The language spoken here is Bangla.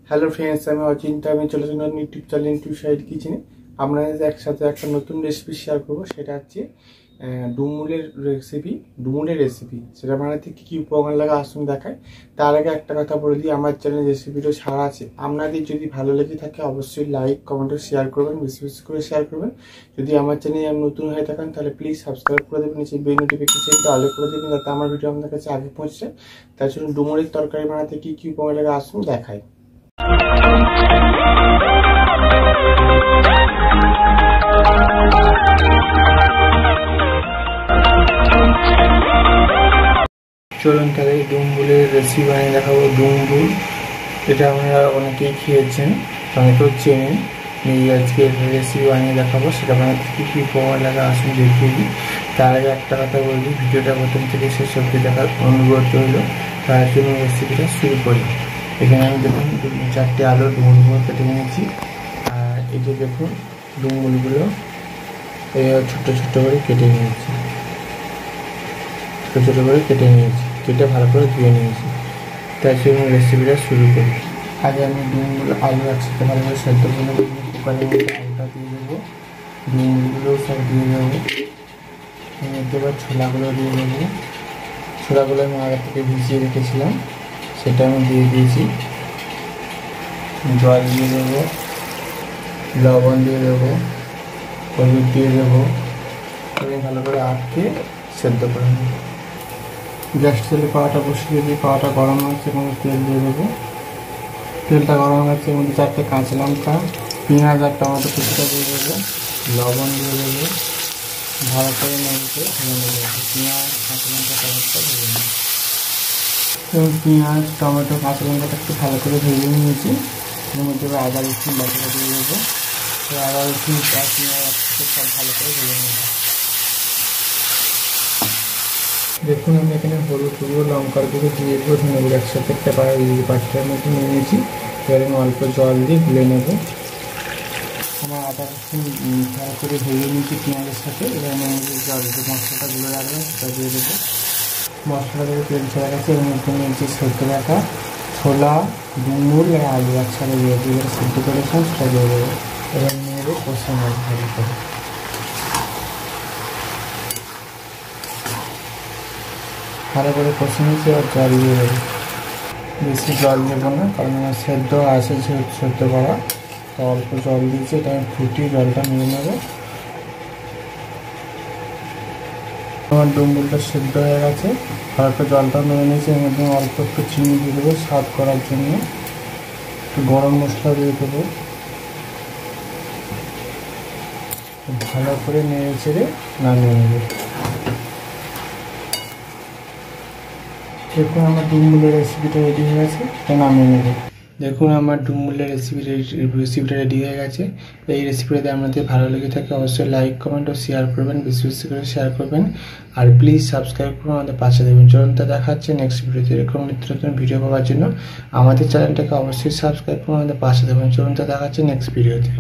হ্যালো ফ্রেন্ডস, আমি অচিন্তা। আমি চলে আসলাম ইউটিউব চ্যানেল টু সাইড কিচেনে। আপনাদের একসাথে একটা নতুন রেসিপি শেয়ার করবো। সেটা হচ্ছে ডুমুরের রেসিপি। সেটা বানাতে কী কী উপকরণ লাগে আসুন দেখায়। তার আগে একটা কথা বলে দিই, আমার চ্যানেল রেসিপিটা ছাড়া আছে। আপনাদের যদি ভালো লেগে থাকে অবশ্যই লাইক কমেন্ট শেয়ার করবেন, বেশি বেশি করে শেয়ার করবেন। যদি আমার চ্যানেলে নতুন হয়ে থাকেন তাহলে প্লিজ সাবস্ক্রাইব করে দেবেন, নিচে বেল নোটিফিকেশনটা অল করে দেবেন যাতে আমার ভিডিও আপনার কাছে আগে পৌঁছে। তার জন্য ডুমুরের তরকারি বানাতে কী কী উপকরণ লাগে আসুন দেখায়। চলুন তাহলে ডুমবুলের রেসিপি বানিয়ে দেখাবো। ডুমবুল এটা আপনারা অনেকেই খেয়েছেন, অনেকেও চেনেন। আজকে রেসিপি বানিয়ে দেখাবো, সেটা বানাতে কী কী উপকরণ লাগে আসুন দেখিয়ে দিই। তার আগে একটা কথা বলি, ভিডিওটা প্রথম থেকে শেষ অবধি দেখার অনুরোধ রইল। তার জন্য রেসিপিটা শুরু করি। এখানে আমি দেখুন 4টে আলু ডুমুরগুলো কেটে নিয়েছি। আর এই যে দেখুন ডুমুরগুলো ছোট্ট ছোট্ট করে কেটে নিয়েছি, ছোটো ছোটো করে কেটে নিয়েছি, কেটে ভালো করে ধুয়ে নিয়েছি। তাই জন্য রেসিপিটা শুরু করি। আগে আমি ডুমুরগুলো আলু একসাথে ভালো করে সেদ্ধ করে নেবো। কুকারের মধ্যে আলুটা দিয়ে দেবো, ডুমুরগুলো সব দিয়ে দেবো। এবার ছোলাগুলো দিয়ে দেবো। ছোলাগুলো আমি আগে থেকে ভিজিয়ে রেখেছিলাম, সেটা আমি দিয়ে দিয়েছি। জল দিয়ে দেবো, লবণ দিয়ে দেবো, হলুদ দিয়ে দেবো। ভালো করে আটকে সেদ্ধ করে নেব। গ্যাস তেলে কড়াটা বসিয়ে দিয়ে কড়াটা গরম হচ্ছে, এবং তেল দিয়ে দেবো। তেলটা গরম হচ্ছে, এর মধ্যে 4টে কাঁচা লঙ্কা, পেঁয়াজ আর টমেটো কুচিটা দিয়ে দেবো, লবণ দিয়ে দেবো। ভালো করে নেড়ে ভেজে নেবো। পেঁয়াজ কাঁচা লঙ্কা টমেটোটা ভেজে নেব। এবং পেঁয়াজ টমেটো কাঁচা লঙ্কাটা একটু ভালো করে ভেজে নিয়েছি। এর মধ্যে আদা রসুন বাটাটা দিয়ে দেবো। আদা রসুন পেঁয়াজ একসাথে সব ভালো করে ভেজে নেব। দেখুন আমি এখানে হলুদ গুঁড়ো লঙ্কার গুঁড়ো দিয়ে দেবো, ধনে গুঁড়ো একসাথে একটা পাত্রের মধ্যে নিয়ে নিয়েছি। এবার আমি অল্প জল দিয়ে গুলে নেব। আমার আদা রসুন ভালো করে ভেজে নিয়েছি পেঁয়াজের সাথে। এবার আমি জল যে মশলাটা গুলে রাখলাম সেটা দিয়ে দেবো। মশলা দিয়ে তেল ছেড়ে গেছে, এর মধ্যে নিয়েছি সেদ্ধ রাখা ছোলা, ডুমুর আর আলু একসাথে দিয়ে দিয়ে সেদ্ধ করেছিলাম সেটা দিয়ে দেবো। এবার নিয়ে দেবো কষে নেব ভালো করে। ভালো করে কষে নিয়েছি, আর জল দিয়ে দেবো। বেশি জল দেবো না, কারণ আমার সেদ্ধ আছে, সেদ্ধ করা। অল্প জল দিয়েছি, এটা আমি ফুটিয়ে জলটা নিয়ে নেবো। আমার ডুমুরটা সেদ্ধ হয়ে গেছে, অল্প জলটা নিয়ে নিয়েছি। এর মধ্যে অল্প একটু চিনি দিয়ে দেবো স্বাদ করার জন্য। একটু গরম মশলা দিয়ে দেবো। ভালো করে নেড়ে চেড়ে নামিয়ে নেবো। দেখুন আমার ডুমুরের রেসিপিটা রেডি হয়ে গেছে, নামিয়ে নেব। দেখুন আমার ডুমুরের রেসিপিটা রেডি হয়ে গেছে। এই রেসিপিটাতে আপনাদের ভালো লেগে থাকে অবশ্যই লাইক কমেন্ট ও শেয়ার করবেন, বেশি বেশি করে শেয়ার করবেন। আর প্লিজ সাবস্ক্রাইব করে আমাদের পাশে দেবেন। চলুন তা দেখাচ্ছে নেক্সট ভিডিওতে। এরকম নিত্য নতুন ভিডিও পাওয়ার জন্য আমাদের চ্যানেলটাকে অবশ্যই সাবস্ক্রাইব করে আমাদের পাশে দেবেন। চলুন তা দেখাচ্ছে নেক্সট ভিডিওতে।